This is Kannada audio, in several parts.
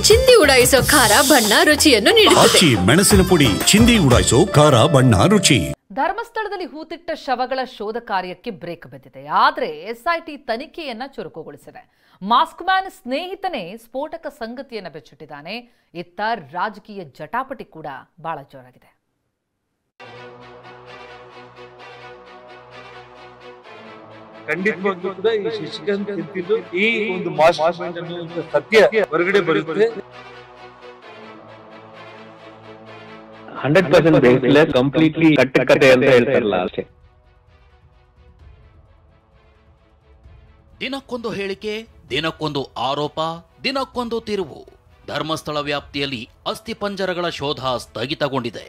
ಚಿಂದಿ ಉಡಾಯಿಸೋ ಖಾರ ಬಣ್ಣ ರುಚಿಯನ್ನು ನೀಡುತ್ತದೆ. ಮೆಣಸಿನ ಪುಡಿ ಚಿಂದಿ ಉಡಾಯಿಸೋ ಖಾರ ಬಣ್ಣ ರುಚಿ. ಧರ್ಮಸ್ಥಳದಲ್ಲಿ ಹೂತಿಟ್ಟ ಶವಗಳ ಶೋಧ ಕಾರ್ಯಕ್ಕೆ ಬ್ರೇಕ್ ಬಿದ್ದಿದೆ. ಆದರೆ ಎಸ್ಐಟಿ ತನಿಖೆಯನ್ನ ಚುರುಕುಗೊಳಿಸಿದೆ. ಮಾಸ್ಕ್ ಮ್ಯಾನ್ ಸ್ನೇಹಿತನೇ ಸ್ಫೋಟಕ ಸಂಗತಿಯನ್ನ ಬೆಚ್ಚಿಟ್ಟಿದ್ದಾನೆ. ಇತ್ತ ರಾಜಕೀಯ ಜಟಾಪಟಿ ಕೂಡ ಬಹಳ ಜೋರಾಗಿದೆ. ಖಂಡಿತವಾಗ್ಲೂ ಕೂಡ ಈ ಶಶಿಕಾಂತ್ ತಿಂತಿದ್ದು ಈ ಒಂದು ಮಾಸ್ಟರ್ ಮೈಂಡ್ ಅನ್ನುವಂತ ಸತ್ಯ ಹೊರಗಡೆ ಬರುತ್ತೆ. 100% ಬೇಸ್ಲೆಸ್, ಕಂಪ್ಲೀಟ್ಲಿ ಕಟ್ಟಕತೆ ಅಂತ ಹೇಳ್ತಾರಲ್ಲ ಅಷ್ಟೇ. ದಿನಕ್ಕೊಂದು ಹೇಳಿಕೆ, ದಿನಕ್ಕೊಂದು ಆರೋಪ, ದಿನಕ್ಕೊಂದು ತಿರುವು. ಧರ್ಮಸ್ಥಳ ವ್ಯಾಪ್ತಿಯಲ್ಲಿ ಅಸ್ಥಿಪಂಜರಗಳ ಶೋಧ ಸ್ಥಗಿತಗೊಂಡಿದೆ.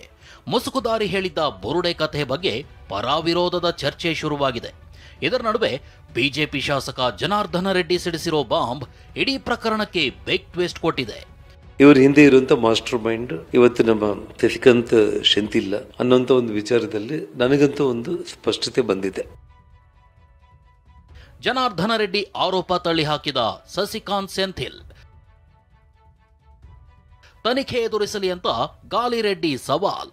ಮುಸುಕುದಾರಿ ಹೇಳಿದ್ದ ಬುರುಡೆ ಕಥೆ ಬಗ್ಗೆ ಪರಾವಿರೋಧದ ಚರ್ಚೆ ಶುರುವಾಗಿದೆ. ಇದರ ನಡುವೆ ಬಿಜೆಪಿ ಶಾಸಕ ಜನಾರ್ದನ ರೆಡ್ಡಿ ಸಿಡಿಸಿರೋ ಬಾಂಬ್ ಇಡೀ ಪ್ರಕರಣಕ್ಕೆ ಬಿಗ್ ಟ್ವಿಸ್ಟ್ ಕೊಟ್ಟಿದೆ. ಇವರು ಹಿಂದೆ ಇರುವಂತ ಮಾಸ್ಟರ್ ಮೈಂಡ್ ಇವತ್ತು ನಮ್ಮ ಶಶಿಕಾಂತ್ ಶೆಂತಿಲ್ಲ ಅನ್ನೋಂಥ ಒಂದು ವಿಚಾರದಲ್ಲಿ ನನಗಂತೂ ಒಂದು ಸ್ಪಷ್ಟತೆ ಬಂದಿದೆ. ಜನಾರ್ದನ ರೆಡ್ಡಿ ಆರೋಪ ತಳ್ಳಿ ಹಾಕಿದ ಶಶಿಕಾಂತ್ ಸೆಂಥಿಲ್ ತನಿಖೆ ಎದುರಿಸಲಿ ಅಂತ ಗಾಲಿರೆಡ್ಡಿ ಸವಾಲ್.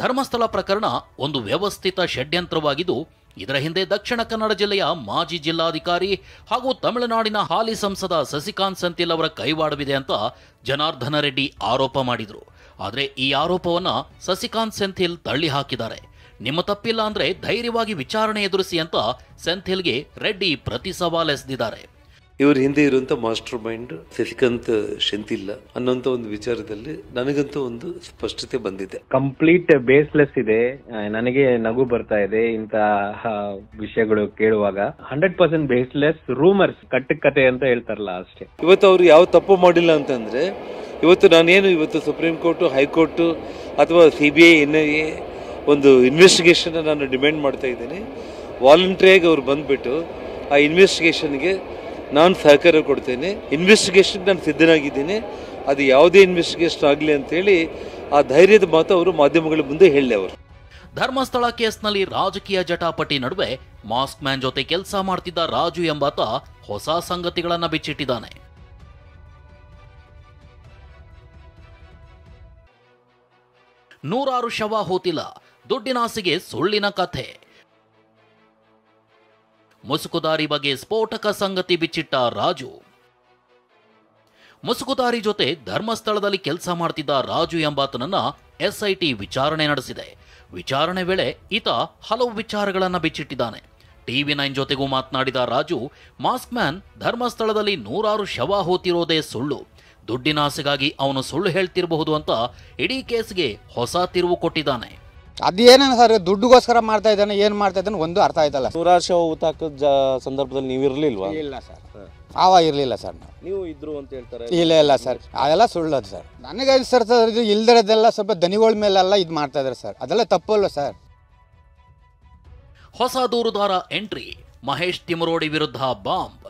ಧರ್ಮಸ್ಥಳ ಪ್ರಕರಣ ಒಂದು ವ್ಯವಸ್ಥಿತ ಷಡ್ಯಂತ್ರವಾಗಿದ್ದು, ಇದರ ಹಿಂದೆ ದಕ್ಷಿಣ ಕನ್ನಡ ಜಿಲ್ಲೆಯ ಮಾಜಿ ಜಿಲ್ಲಾಧಿಕಾರಿ ಹಾಗೂ ತಮಿಳುನಾಡಿನ ಹಾಲಿ ಸಂಸದ ಶಶಿಕಾಂತ್ ಸೆಂಥಿಲ್ ಅವರ ಕೈವಾಡವಿದೆ ಅಂತ ಜನಾರ್ದನ ರೆಡ್ಡಿ ಆರೋಪ ಮಾಡಿದರು. ಆದರೆ ಈ ಆರೋಪವನ್ನ ಶಶಿಕಾಂತ್ ಸೆಂಥಿಲ್ ತಳ್ಳಿ ಹಾಕಿದ್ದಾರೆ. ನಿಮ್ಮ ತಪ್ಪಿಲ್ಲ ಅಂದ್ರೆ ಧೈರ್ಯವಾಗಿ ವಿಚಾರಣೆ ಎದುರಿಸಿ ಅಂತ ಸೆಂಥಿಲ್ಗೆ ರೆಡ್ಡಿ ಪ್ರತಿ ಸವಾಲ್ ಎಸೆದಿದ್ದಾರೆ. ಇವರು ಹಿಂದೆ ಇರುವಂತ ಮಾಸ್ಟರ್ ಮೈಂಡ್ ಶಶಿಕಾಂತ್ ಶೆಂತಿಲ್ಲ ಅನ್ನೋಂಥ ಒಂದು ವಿಚಾರದಲ್ಲಿ ನನಗಂತೂ ಒಂದು ಸ್ಪಷ್ಟತೆ ಬಂದಿದೆ. ಕಂಪ್ಲೀಟ್ ಬೇಸ್ಲೆಸ್ ಇದೆ. ನನಗೆ ನಗು ಬರ್ತಾ ಇದೆ ಇಂತಹ ವಿಷಯಗಳು ಕೇಳುವಾಗ. 100% ಬೇಸ್ಲೆಸ್, ರೂಮರ್ಸ್, ಕಟ್ಟಕತೆ ಅಂತ ಹೇಳ್ತಾರಲ್ಲ ಅಷ್ಟೇ. ಇವತ್ತು ಅವರು ಯಾವ ತಪ್ಪು ಮಾಡಿಲ್ಲ ಅಂತಂದ್ರೆ, ಇವತ್ತು ನಾನೇನು ಇವತ್ತು ಸುಪ್ರೀಂ ಕೋರ್ಟ್, ಹೈಕೋರ್ಟ್ ಅಥವಾ CBI, NIA ಒಂದು ಇನ್ವೆಸ್ಟಿಗೇಷನ್ ನಾನು ಡಿಮ್ಯಾಂಡ್ ಮಾಡ್ತಾ ಇದ್ದೀನಿ. ವಾಲಂಟ್ರಿಯಾಗಿ ಅವ್ರು ಬಂದ್ಬಿಟ್ಟು ಆ ಇನ್ವೆಸ್ಟಿಗೇಷನ್ಗೆ ನಾನು ಸಹಕಾರ ಕೊಡ್ತೇನೆ. ಇನ್ವೆಸ್ಟಿಗೇಷನ್ ನಾನು ಸಿದ್ಧನಾಗಿದ್ದೀನಿ. ಅದು ಯಾವುದೇ ಇನ್ವೆಸ್ಟಿಗೇಷನ್ ಆಗಲಿ ಅಂತೇಳಿ ಆ ಧೈರ್ಯದ ಮಾತು ಅವರು ಮಾಧ್ಯಮಗಳ ಮುಂದೆ ಹೇಳಲಿ. ಅವರು ಧರ್ಮಸ್ಥಳ ಕೇಸ್ನಲ್ಲಿ ರಾಜಕೀಯ ಜಟಾಪಟಿ ನಡುವೆ ಮಾಸ್ಕ್ ಮ್ಯಾನ್ ಜೊತೆ ಕೆಲಸ ಮಾಡ್ತಿದ್ದ ರಾಜು ಎಂಬಾತ ಹೊಸ ಸಂಗತಿಗಳನ್ನ ಬಿಚ್ಚಿಟ್ಟಿದ್ದಾನೆ. ನೂರಾರು ಶವ ಹೂತಿಲ್ಲ, ದುಡ್ಡಿನಾಸೆಗೆ ಸುಳ್ಳಿನ ಕಥೆ. ಮುಸುಕುದಾರಿ ಬಗ್ಗೆ ಸ್ಫೋಟಕ ಸಂಗತಿ ಬಿಚ್ಚಿಟ್ಟ ರಾಜು. ಮುಸುಕುದಾರಿ ಜೊತೆ ಧರ್ಮಸ್ಥಳದಲ್ಲಿ ಕೆಲಸ ಮಾಡ್ತಿದ್ದ ರಾಜು ಎಂಬಾತನನ್ನ ಎಸ್ಐಟಿ ವಿಚಾರಣೆ ನಡೆಸಿದೆ. ವಿಚಾರಣೆ ವೇಳೆ ಈತ ಹಲವು ವಿಚಾರಗಳನ್ನ ಬಿಚ್ಚಿಟ್ಟಿದ್ದಾನೆ. TV9 ಜೊತೆಗೂ ಮಾತನಾಡಿದ ರಾಜು, ಮಾಸ್ಕ್ ಮ್ಯಾನ್ ಧರ್ಮಸ್ಥಳದಲ್ಲಿ ನೂರಾರು ಶವ ಹೂತಿರೋದೇ ಸುಳ್ಳು, ದುಡ್ಡಿನಾಸೆಗಾಗಿ ಅವನು ಸುಳ್ಳು ಹೇಳ್ತಿರಬಹುದು ಅಂತ ಇಡೀ ಕೇಸ್ಗೆ ಹೊಸ ತಿರುವು ಕೊಟ್ಟಿದ್ದಾನೆ. ಅದೇನೇನು ಸರ್, ದುಡ್ಡುಗೋಸ್ಕರ ಮಾಡ್ತಾ ಇದ್ದಾನೆ, ಏನು ಮಾಡ್ತಾ ಇದ್ದಾನೆ ಒಂದು ಅರ್ಥ ಆಯ್ತಲ್ಲ. ನೂರಾರು ಶವ ಊತಾಕದ ಸಂದರ್ಭದಲ್ಲಿ ನೀವು ಇರಲಿಲ್ವಾ? ಇಲ್ಲ ಸರ್, ಆವಾಗ ಇರಲಿಲ್ಲ ಸರ್. ನೀವು ಇದ್ರು ಅಂತ ಹೇಳ್ತಾರೆ. ಇಲ್ಲ ಸರ್, ಅದೆಲ್ಲ ಸುಳ್ಳದು ಸರ್. ನನಗೆ ಸರ್ ಇದು ಇಲ್ದಿರೋದೆಲ್ಲ ಸ್ವಲ್ಪ ದನಿಗಳ ಮೇಲೆಲ್ಲ ಇದು ಮಾಡ್ತಾ ಇದ್ದಾರೆ ಸರ್, ಅದೆಲ್ಲ ತಪ್ಪಲ್ಲ ಸರ್. ಹೊಸ ದೂರುದಾರ ಎಂಟ್ರಿ, ಮಹೇಶ್ ತಿಮರೋಡಿ ವಿರುದ್ಧ ಬಾಂಬ್.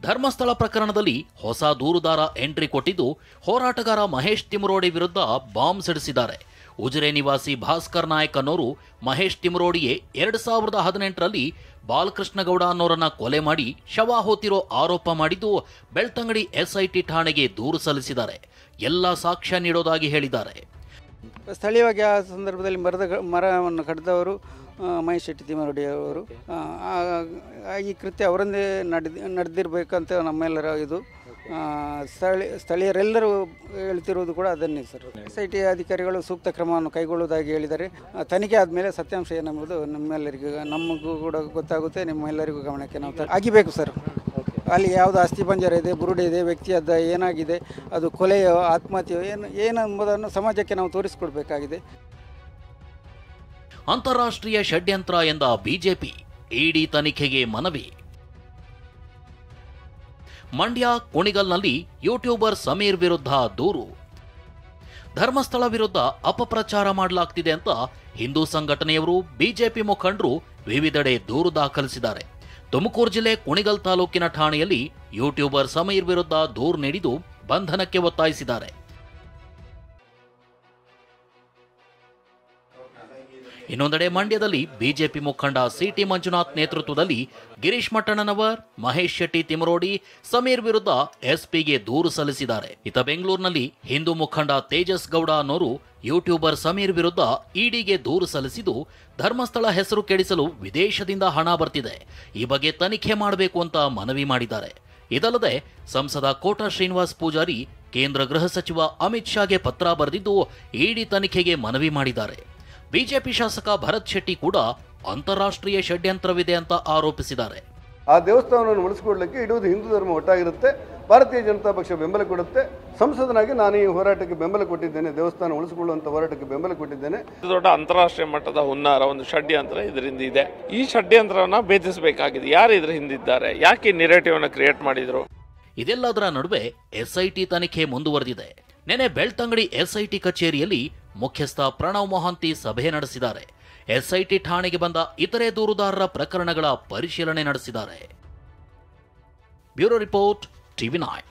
ಧರ್ಮಸ್ಥಳ ಪ್ರಕರಣದಲ್ಲಿ ಹೊಸ ದೂರುದಾರ ಎಂಟ್ರಿ ಕೊಟ್ಟಿದ್ದು ಹೋರಾಟಗಾರ ಮಹೇಶ್ ತಿಮರೋಡಿ ವಿರುದ್ಧ ಬಾಂಬ್ ಸಿಡಿಸಿದ್ದಾರೆ. ಉಜಿರೆ ನಿವಾಸಿ ಭಾಸ್ಕರ್ ನಾಯಕ್ ಅನ್ನೋರು ಮಹೇಶ್ ತಿಮರೋಡಿಯೇ 2018ರಲ್ಲಿ ಬಾಲಕೃಷ್ಣ ಗೌಡ ಅನ್ನೋರನ್ನ ಕೊಲೆ ಮಾಡಿ ಶವ ಹೋತಿರೋ ಆರೋಪ ಮಾಡಿದ್ದು ಬೆಳ್ತಂಗಡಿ SIT ಠಾಣೆಗೆ ದೂರು ಸಲ್ಲಿಸಿದ್ದಾರೆ. ಎಲ್ಲ ಸಾಕ್ಷ್ಯ ನೀಡೋದಾಗಿ ಹೇಳಿದ್ದಾರೆ. ಸ್ಥಳೀಯವಾಗಿ ಆ ಸಂದರ್ಭದಲ್ಲಿ ಮರವನ್ನು ಕಡಿದವರು ಮಹೇಶ್ ಶೆಟ್ಟಿ ತಿಮರೋಡಿ ಅವರು. ಈ ಕೃತ್ಯ ಅವರನ್ನೇ ನಡೆದಿರಬೇಕಂತ ನಮ್ಮೆಲ್ಲರ ಇದು. ಸ್ಥಳೀಯರೆಲ್ಲರೂ ಹೇಳ್ತಿರುವುದು ಕೂಡ ಅದನ್ನೇ ಸರ್. SIT ಅಧಿಕಾರಿಗಳು ಸೂಕ್ತ ಕ್ರಮವನ್ನು ಕೈಗೊಳ್ಳುವುದಾಗಿ ಹೇಳಿದ್ದಾರೆ. ತನಿಖೆ ಆದಮೇಲೆ ಸತ್ಯಾಂಶ ಏನೆಂಬುದು ನಮ್ಮೆಲ್ಲರಿಗೂ, ನಮಗೂ ಕೂಡ ಗೊತ್ತಾಗುತ್ತೆ, ನಿಮ್ಮೆಲ್ಲರಿಗೂ ಗಮನಕ್ಕೆ ನಾವು ಆಗಿಬೇಕು ಸರ್. ಅಲ್ಲಿ ಯಾವುದು ಅಸ್ಥಿಪಂಜರ ಇದೆ, ಬುರುಡೆ ಇದೆ, ವ್ಯಕ್ತಿಯದ್ದು ಏನಾಗಿದೆ, ಅದು ಕೊಲೆಯೋ ಆತ್ಮಹತ್ಯೆಯೋ ಏನೆಂಬುದನ್ನು ಸಮಾಜಕ್ಕೆ ನಾವು ತೋರಿಸಿಕೊಡ್ಬೇಕಾಗಿದೆ. ಅಂತಾರಾಷ್ಟ್ರೀಯ ಷಡ್ಯಂತ್ರ ಎಂದ ಬಿಜೆಪಿ, ಇಡಿ ತನಿಖೆಗೆ ಮನವಿ. ಮಂಡ್ಯ ಕುಣಿಗಲ್ನಲ್ಲಿ ಯೂಟ್ಯೂಬರ್ ಸಮೀರ್ ವಿರುದ್ಧ ದೂರು. ಧರ್ಮಸ್ಥಳ ವಿರುದ್ಧ ಅಪಪ್ರಚಾರ ಮಾಡಲಾಗ್ತಿದೆ ಅಂತ ಹಿಂದೂ ಸಂಘಟನೆಯವರು, ಬಿಜೆಪಿ ಮುಖಂಡರು ವಿವಿಧೆಡೆ ದೂರು ದಾಖಲಿಸಿದ್ದಾರೆ. ತುಮಕೂರು ಜಿಲ್ಲೆ ಕುಣಿಗಲ್ ತಾಲೂಕಿನ ಠಾಣೆಯಲ್ಲಿ ಯೂಟ್ಯೂಬರ್ ಸಮೀರ್ ವಿರುದ್ಧ ದೂರು ನೀಡಿದ್ದು ಬಂಧನಕ್ಕೆ ಒತ್ತಾಯಿಸಿದ್ದಾರೆ. ಇನ್ನೊಂದೆಡೆ ಮಂಡ್ಯದಲ್ಲಿ ಬಿಜೆಪಿ ಮುಖಂಡ ಸಿಟಿ ಮಂಜುನಾಥ್ ನೇತೃತ್ವದಲ್ಲಿ ಗಿರೀಶ್ ಮಟ್ಟಣ್ಣನವರ್, ಮಹೇಶ್ ಶೆಟ್ಟಿ ತಿಮರೋಡಿ, ಸಮೀರ್ ವಿರುದ್ಧ ಎಸ್ಪಿಗೆ ದೂರು ಸಲ್ಲಿಸಿದ್ದಾರೆ. ಇತ ಬೆಂಗಳೂರಿನಲ್ಲಿ ಹಿಂದೂ ಮುಖಂಡ ತೇಜಸ್ ಗೌಡ ಅನ್ನೋರು ಯೂಟ್ಯೂಬರ್ ಸಮೀರ್ ವಿರುದ್ಧ ಇಡಿಗೆ ದೂರು ಸಲ್ಲಿಸಿದ್ದು, ಧರ್ಮಸ್ಥಳ ಹೆಸರು ಕೆಡಿಸಲು ವಿದೇಶದಿಂದ ಹಣ ಬರ್ತಿದೆ, ಈ ಬಗ್ಗೆ ತನಿಖೆ ಮಾಡಬೇಕು ಅಂತ ಮನವಿ ಮಾಡಿದ್ದಾರೆ. ಇದಲ್ಲದೆ ಸಂಸದ ಕೋಟಾ ಶ್ರೀನಿವಾಸ್ ಪೂಜಾರಿ ಕೇಂದ್ರ ಗೃಹ ಸಚಿವ ಅಮಿತ್ ಶಾಗೆ ಪತ್ರ ಬರೆದಿದ್ದು ಇಡಿ ತನಿಖೆಗೆ ಮನವಿ ಮಾಡಿದ್ದಾರೆ. ಬಿಜೆಪಿ ಶಾಸಕ ಭರತ್ ಶೆಟ್ಟಿ ಕೂಡ ಅಂತಾರಾಷ್ಟ್ರೀಯ ಷಡ್ಯಂತ್ರವಿದೆ ಅಂತ ಆರೋಪಿಸಿದ್ದಾರೆ. ಆ ದೇವಸ್ಥಾನವನ್ನು ಉಳಿಸಿಕೊಳ್ಳಲಿಕ್ಕೆ ಇಡುವುದು ಹಿಂದೂ ಧರ್ಮ ಒಟ್ಟಾಗಿರುತ್ತೆ. ಭಾರತೀಯ ಜನತಾ ಪಕ್ಷ ಬೆಂಬಲ ಕೊಡುತ್ತೆ. ಸಂಸದನಾಗಿ ನಾನು ಈ ಹೋರಾಟಕ್ಕೆ ಬೆಂಬಲ ಕೊಟ್ಟಿದ್ದೇನೆ, ದೇವಸ್ಥಾನ ಉಳಿಸಿಕೊಳ್ಳುವಂತ ಹೋರಾಟಕ್ಕೆ ಬೆಂಬಲ ಕೊಟ್ಟಿದ್ದೇನೆ. ದೊಡ್ಡ ಅಂತಾರಾಷ್ಟ್ರೀಯ ಮಟ್ಟದ ಹುನ್ನಾರ, ಒಂದು ಷಡ್ಯಂತ್ರ ಇದರಿಂದ ಇದೆ. ಈ ಷಡ್ಯಂತ್ರವನ್ನ ಭೇದಿಸಬೇಕಾಗಿದೆ. ಯಾರು ಇದ್ರ ಹಿಂದಿದ್ದಾರೆ, ಯಾಕೆ ನೆರೇಟಿವ್ ಅನ್ನು ಕ್ರಿಯೇಟ್ ಮಾಡಿದ್ರು? ಇದೆಲ್ಲದರ ನಡುವೆ ಎಸ್ಐಟಿ ತನಿಖೆ ಮುಂದುವರೆದಿದೆ. ನೆನೆ ಬೆಳ್ತಂಗಡಿ ಎಸ್ಐಟಿ ಕಚೇರಿಯಲ್ಲಿ ಮುಖ್ಯಸ್ಥ ಪ್ರಣವ್ ಮೊಹಾಂತಿ ಸಭೆ ನಡೆಸಿದ್ದಾರೆ. ಎಸ್ಐಟಿ ಠಾಣೆಗೆ ಬಂದ ಇತರೆ ದೂರುದಾರರ ಪ್ರಕರಣಗಳ ಪರಿಶೀಲನೆ ನಡೆಸಿದ್ದಾರೆ. Bureau report, TV9.